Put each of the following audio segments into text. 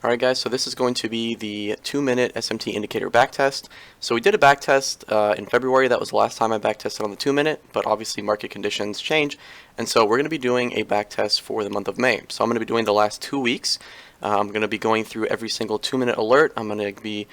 Alright guys, so this is going to be the 2-minute SMT indicator backtest. So we did a backtest in February. That was the last time I backtested on the 2-minute, but obviously market conditions change, and so we're going to be doing a backtest for the month of May. So I'm going to be doing the last 2 weeks. I'm going to be going through every single 2-minute alert. I'm going to be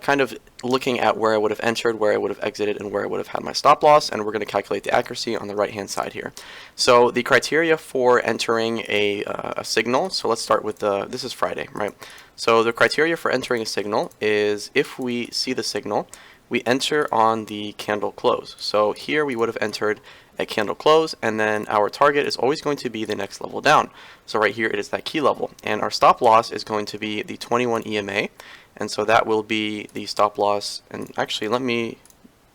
kind of looking at where I would have entered, where I would have exited, and where I would have had my stop loss, and we're going to calculate the accuracy on the right hand side here. So the criteria for entering a signal, so let's start with this is Friday, right? So the criteria for entering a signal is if we see the signal, we enter on the candle close. So here we would have entered at candle close, and then our target is always going to be the next level down. So right here it is that key level, and our stop loss is going to be the 21 EMA, and so that will be the stop loss. And actually, let me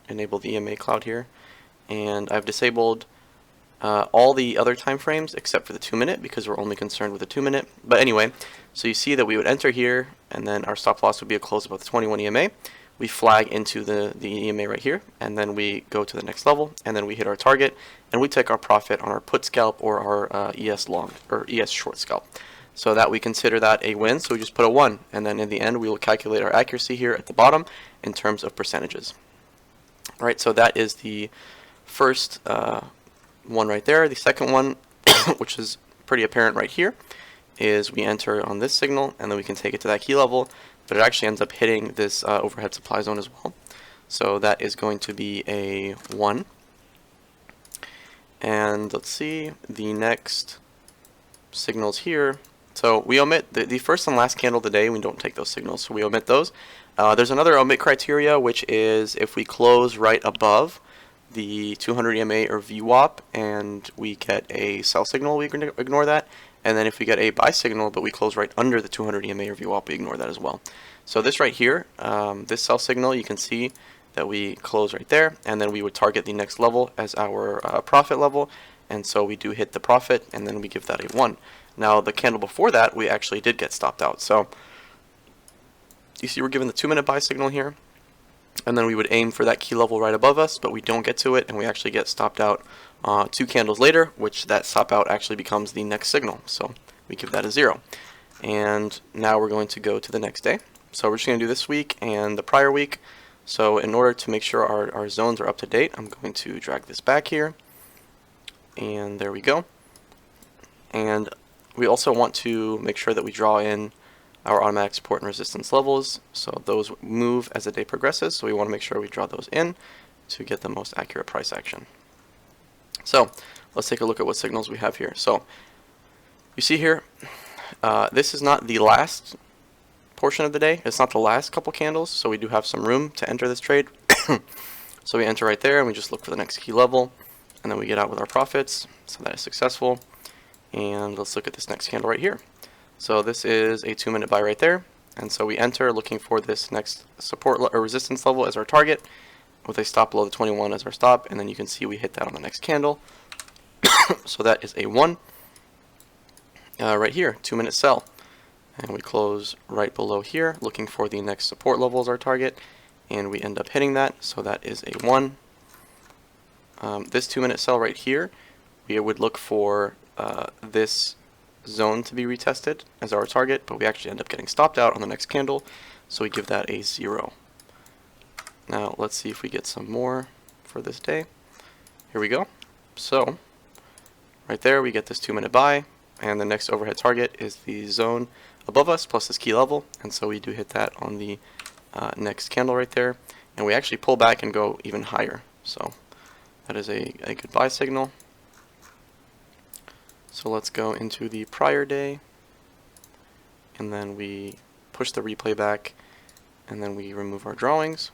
enable the EMA cloud here, and I've disabled all the other time frames except for the 2-minute because we're only concerned with the 2-minute. But anyway, so you see that we would enter here, and then our stop loss would be a close above the 21 EMA. We flag into the EMA right here, and then we go to the next level, and then we hit our target, and we take our profit on our put scalp or our ES long or ES short scalp. So that we consider that a win, so we just put a 1, and then in the end we will calculate our accuracy here at the bottom in terms of percentages. Alright, so that is the first one right there. The second one, which is pretty apparent right here, is we enter on this signal, and then we can take it to that key level, but it actually ends up hitting this overhead supply zone as well. So that is going to be a 1. And let's see, the next signals here. So we omit the first and last candle today. We don't take those signals, so we omit those. There's another omit criteria, which is if we close right above the 200 EMA or VWAP and we get a sell signal, we can ignore that. And then if we get a buy signal but we close right under the 200 EMA or VWAP, we ignore that as well. So this right here, this sell signal, you can see that we close right there, and then we would target the next level as our profit level, and so we do hit the profit, and then we give that a 1. Now the candle before that, we actually did get stopped out. So you see we're given the 2-minute buy signal here, and then we would aim for that key level right above us, but we don't get to it, and we actually get stopped out 2 candles later, which that stop out actually becomes the next signal. So we give that a 0. And now we're going to go to the next day. So we're just going to do this week and the prior week. So in order to make sure our zones are up to date, I'm going to drag this back here, and there we go. And we also want to make sure that we draw in our automatic support and resistance levels, so those move as the day progresses, so we want to make sure we draw those in to get the most accurate price action. So let's take a look at what signals we have here. So you see here, this is not the last portion of the day, it's not the last couple candles, so we do have some room to enter this trade. So we enter right there and we just look for the next key level, and then we get out with our profits, so that is successful. And let's look at this next candle right here. So this is a 2-minute buy right there, and so we enter looking for this next support or resistance level as our target, with a stop below the 21 as our stop, and then you can see we hit that on the next candle. So that is a 1. Right here, 2-minute sell, and we close right below here looking for the next support level as our target, and we end up hitting that, so that is a 1. This 2-minute sell right here, we would look for this zone to be retested as our target, but we actually end up getting stopped out on the next candle, so we give that a 0. Now let's see if we get some more for this day. Here we go. So right there we get this 2-minute buy, and the next overhead target is the zone above us plus this key level, and so we do hit that on the next candle right there, and we actually pull back and go even higher, so that is a good buy signal. So let's go into the prior day, and then we push the replay back, and then we remove our drawings,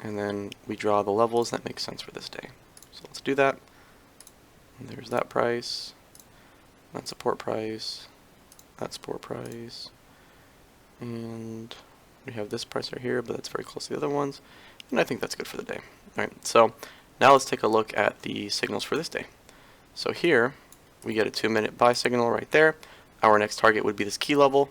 and then we draw the levels that make sense for this day. So let's do that. And there's that price, that support price, and we have this price right here, but that's very close to the other ones, and I think that's good for the day. Alright, so now let's take a look at the signals for this day. So here we get a 2-minute buy signal right there. Our next target would be this key level,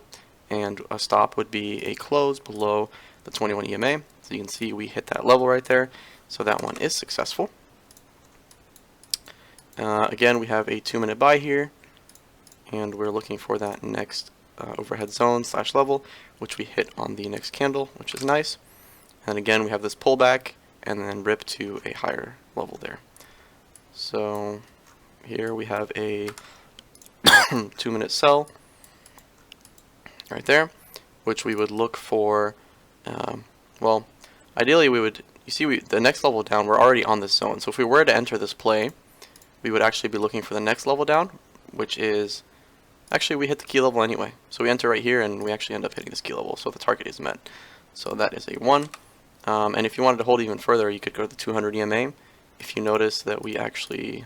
and a stop would be a close below the 21 EMA. So you can see we hit that level right there, so that one is successful. Again, we have a 2-minute buy here, and we're looking for that next overhead zone / level, which we hit on the next candle, which is nice. And again, we have this pullback and then rip to a higher level there. So here we have a 2-minute sell right there, which we would look for. Well, ideally we would, you see, the next level down, we're already on this zone. So if we were to enter this play, we would actually be looking for the next level down, which is, actually we hit the key level anyway. So we enter right here and we actually end up hitting this key level, so the target is met. So that is a 1. And if you wanted to hold even further, you could go to the 200 EMA. If you notice that we actually,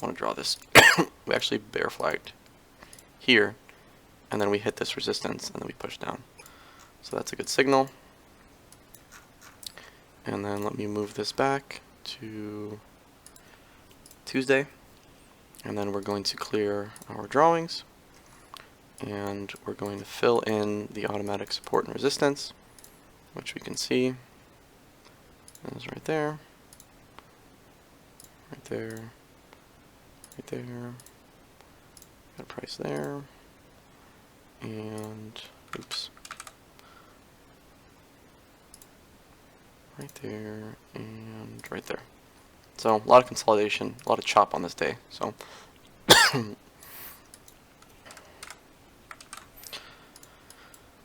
I want to draw this, we actually bear flagged here, and then we hit this resistance, and then we push down. So that's a good signal. And then let me move this back to Tuesday, and then we're going to clear our drawings, and we're going to fill in the automatic support and resistance, which we can see is right there, right there, right there, got a price there, and oops, right there, and right there. So a lot of consolidation, a lot of chop on this day. So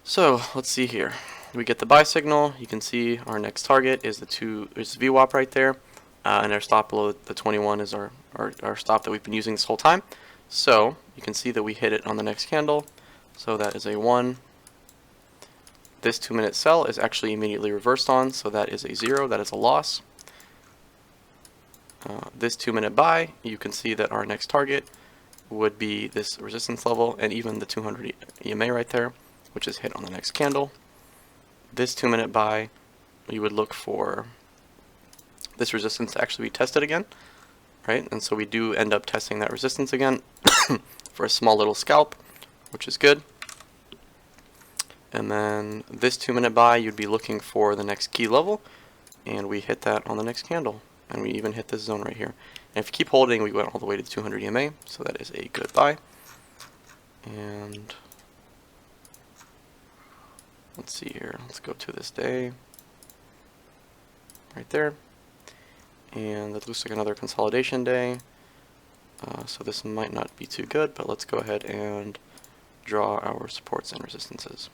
so let's see here. We get the buy signal. You can see our next target is is VWAP right there, and our stop below the 21 is our stop that we've been using this whole time. So you can see that we hit it on the next candle. So that is a 1. This 2-minute sell is actually immediately reversed on, so that is a 0. That is a loss. This 2-minute buy, you can see that our next target would be this resistance level and even the 200 EMA right there, which is hit on the next candle. This 2-minute buy, you would look for this resistance to actually be tested again, right? And so we do end up testing that resistance again for a small little scalp, which is good. And then this 2-minute buy, you'd be looking for the next key level, and we hit that on the next candle. And we even hit this zone right here. And if you keep holding, we went all the way to 200 EMA, so that is a good buy. And let's see here. Let's go to this day right there. And that looks like another consolidation day. So this might not be too good, but let's go ahead and draw our supports and resistances.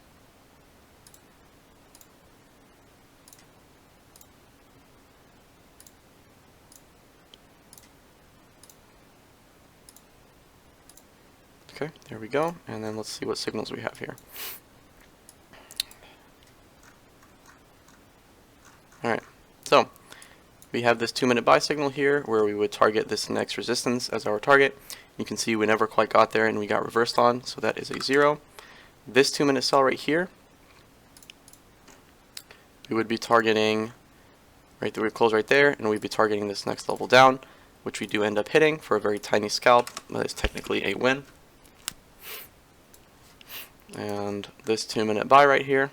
Okay, there we go, and then let's see what signals we have here. Alright, so we have this 2-minute buy signal here where we would target this next resistance as our target. You can see we never quite got there and we got reversed on, so that is a 0. This 2-minute sell right here, we would be targeting, right there, we close right there, and we'd be targeting this next level down, which we do end up hitting for a very tiny scalp. That is technically a win. And this 2-minute buy right here,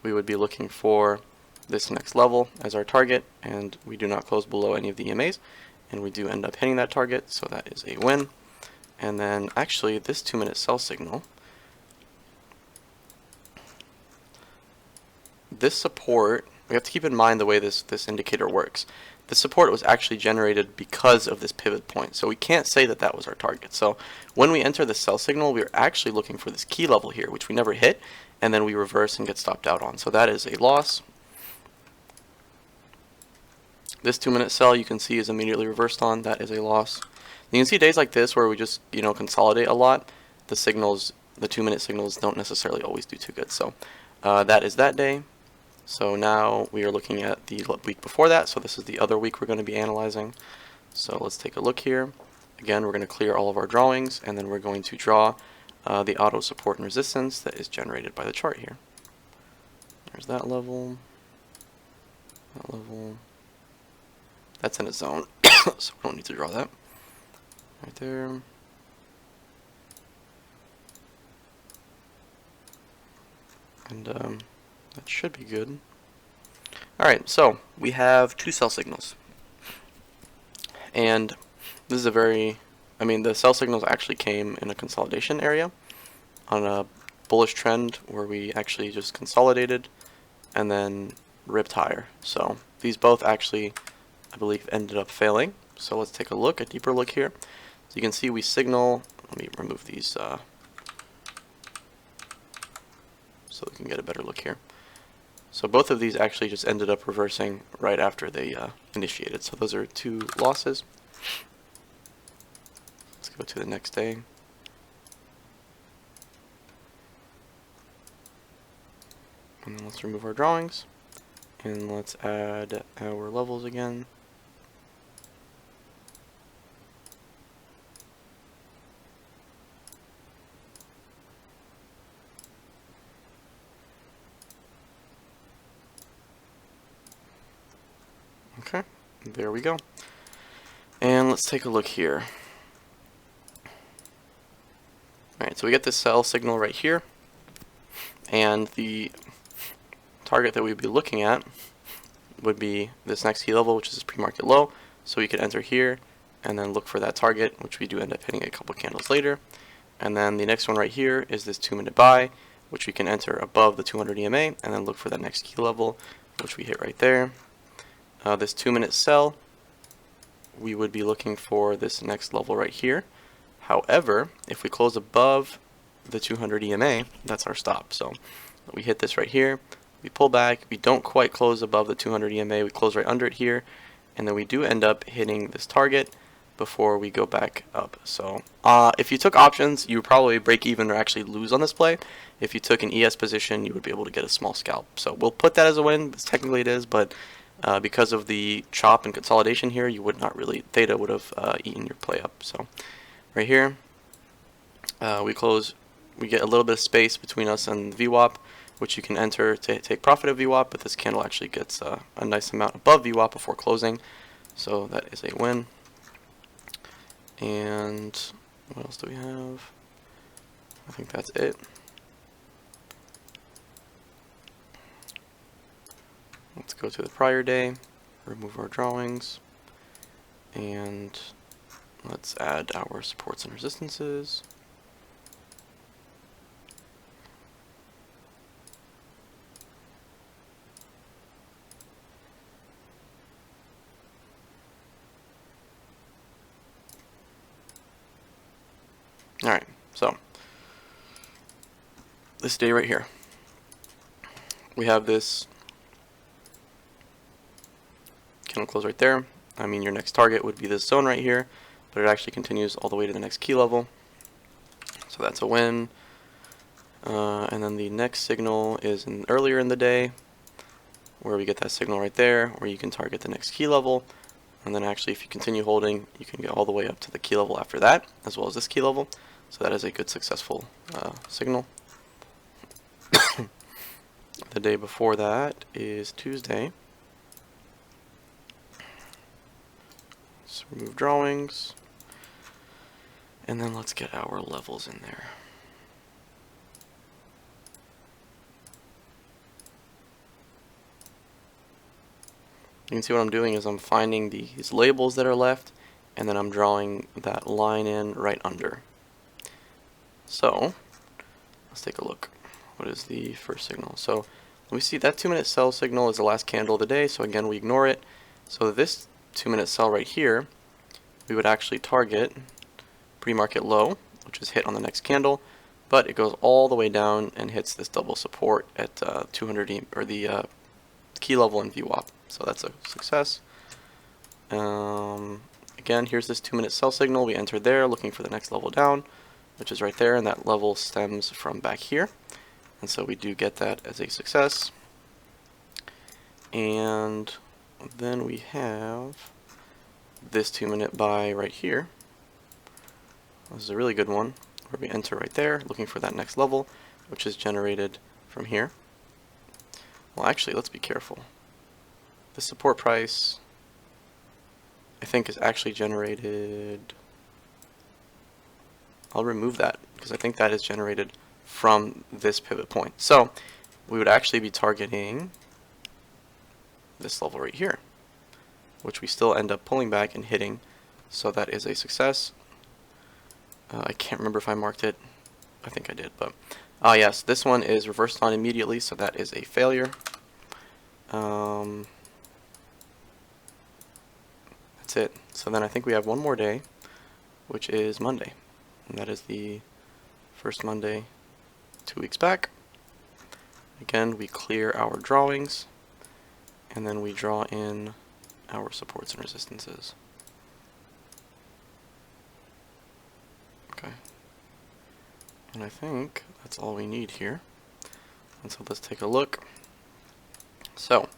we would be looking for this next level as our target, and we do not close below any of the EMAs, and we do end up hitting that target, so that is a win. And then actually this 2-minute sell signal, this support, we have to keep in mind the way this indicator works. The support was actually generated because of this pivot point, so we can't say that that was our target. So when we enter the sell signal, we are actually looking for this key level here, which we never hit, and then we reverse and get stopped out on. So that is a loss. This 2-minute sell you can see is immediately reversed on. That is a loss. You can see days like this where we just consolidate a lot. The signals, the 2-minute signals, don't necessarily always do too good. So that is that day. So now we are looking at the week before that. So this is the other week we're going to be analyzing. So let's take a look here. Again, we're going to clear all of our drawings, and then we're going to draw the auto support and resistance that is generated by the chart here. There's that level. That level. That's in a zone, so we don't need to draw that. Right there. And that should be good. Alright, so we have 2 sell signals. And this is a very, the sell signals actually came in a consolidation area. on a bullish trend where we actually just consolidated and then ripped higher. So these both actually, I believe, ended up failing. So let's take a deeper look here. So you can see we signal, let me remove these so we can get a better look here. So both of these actually just ended up reversing right after they initiated. So those are 2 losses. Let's go to the next day. And then let's remove our drawings. And let's add our levels again. Okay, there we go. And let's take a look here. Alright, so we get this sell signal right here. And the target that we'd be looking at would be this next key level, which is pre-market low. So we could enter here and then look for that target, which we do end up hitting a couple candles later. And then the next one right here is this 2-minute buy, which we can enter above the 200 EMA and then look for that next key level, which we hit right there. This 2-minute sell, we would be looking for this next level right here. However, if we close above the 200 EMA, that's our stop. So we hit this right here, we pull back, we don't quite close above the 200 EMA, we close right under it here, and then we do end up hitting this target before we go back up. So if you took options, you would probably break even or actually lose on this play. If you took an ES position, you would be able to get a small scalp. So we'll put that as a win, technically it is, but because of the chop and consolidation here, you would not really, theta would have eaten your play up. So right here, we get a little bit of space between us and VWAP, which you can enter to take profit of VWAP, but this candle actually gets a nice amount above VWAP before closing, so that is a win. And what else do we have? I think that's it. Let's go to the prior day, remove our drawings, and let's add our supports and resistances. Alright, so this day right here, we have this candle close right there. I mean, your next target would be this zone right here, but it actually continues all the way to the next key level. So that's a win. And then the next signal is earlier in the day, where we get that signal right there, where you can target the next key level. And then actually, if you continue holding, you can get all the way up to the key level after that, as well as this key level. So that is a good successful signal. The day before that is Tuesday. Let's remove drawings. And then let's get our levels in there. You can see what I'm doing is I'm finding these labels that are left, and then I'm drawing that line in right under. So let's take a look. What is the first signal? So we see that 2-minute sell signal is the last candle of the day, so again we ignore it. So this 2-minute sell right here, we would actually target pre-market low, which is hit on the next candle, but it goes all the way down and hits this double support at 200 or the key level in VWAP. So that's a success. Again, here's this 2-minute sell signal. We enter there looking for the next level down, which is right there, and that level stems from back here. And so we do get that as a success. And then we have this 2-minute buy right here. This is a really good one, where we enter right there looking for that next level, which is generated from here. Well, actually, let's be careful. The support price, I think, is actually generated. I'll remove that because I think that is generated from this pivot point. So we would actually be targeting this level right here, which we still end up pulling back and hitting. So that is a success. I can't remember if I marked it. I think I did, but yes, this one is reversed on immediately, so that is a failure. That's it. So then I think we have one more day, which is Monday, and that is the first Monday 2 weeks back. Again, we clear our drawings, and then we draw in our supports and resistances. Okay. And I think that's all we need here. And so let's take a look. So,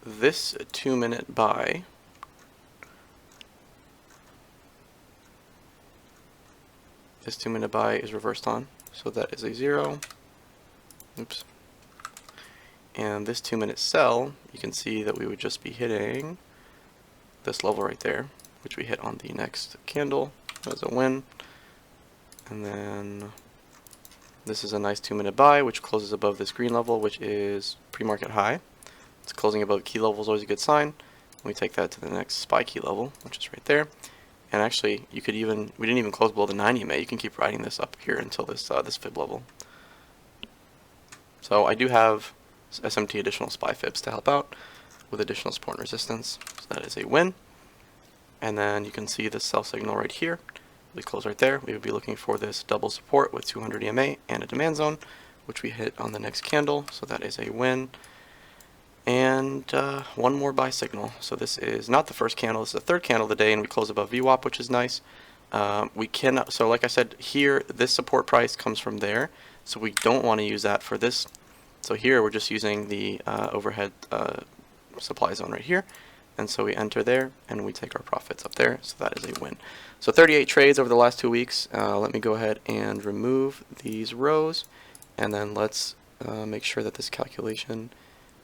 this 2-minute buy is reversed on, so that is a 0. Oops. And this 2-minute sell, you can see that we would just be hitting this level right there, which we hit on the next candle as a win. And then this is a nice 2-minute buy, which closes above this green level, which is pre-market high. It's closing above key level is always a good sign. And we take that to the next SPY key level, which is right there. And actually, we didn't even close below the 9 EMA. You can keep riding this up here until this fib level. So I do have SMT additional SPY fibs to help out with additional support and resistance. So that is a win. And then you can see the sell signal right here. We close right there. We would be looking for this double support with 200 EMA and a demand zone, which we hit on the next candle. So that is a win. And one more buy signal. So this is not the first candle. This is the third candle of the day, and we close above VWAP, which is nice. We cannot. So like I said, here this support price comes from there. So we don't want to use that for this. So here we're just using the overhead supply zone right here. And so we enter there, and we take our profits up there. So that is a win. So 38 trades over the last 2 weeks. Let me go ahead and remove these rows, and then let's make sure that this calculation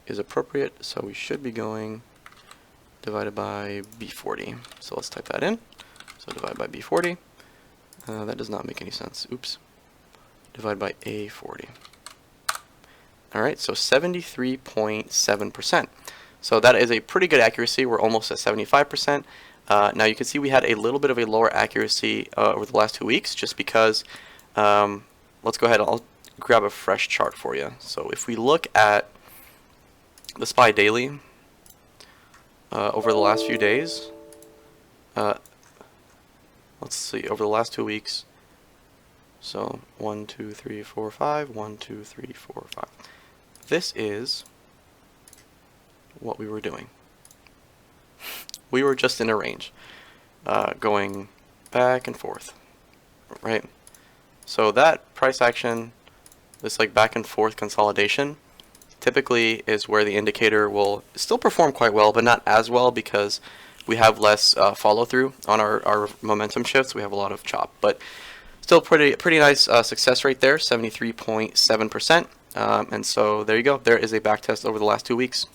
is appropriate. So we should be going divided by B40. So let's type that in. So divide by B40. That does not make any sense. Oops. Divide by A40. Alright, so 73.7%. So that is a pretty good accuracy. We're almost at 75%. Now you can see we had a little bit of a lower accuracy over the last 2 weeks just because, let's go ahead, I'll grab a fresh chart for you. So if we look at the SPY daily over the last few days, let's see, over the last 2 weeks, so 1, 2, 3, 4, 5, 1, 2, 3, 4, 5. This is what we were doing. We were just in a range, going back and forth, right? So that price action, this like back and forth consolidation, typically is where the indicator will still perform quite well, but not as well because we have less follow through on our momentum shifts. We have a lot of chop, but still pretty nice success rate there, 73.7%. And so there you go. There is a back test over the last 2 weeks.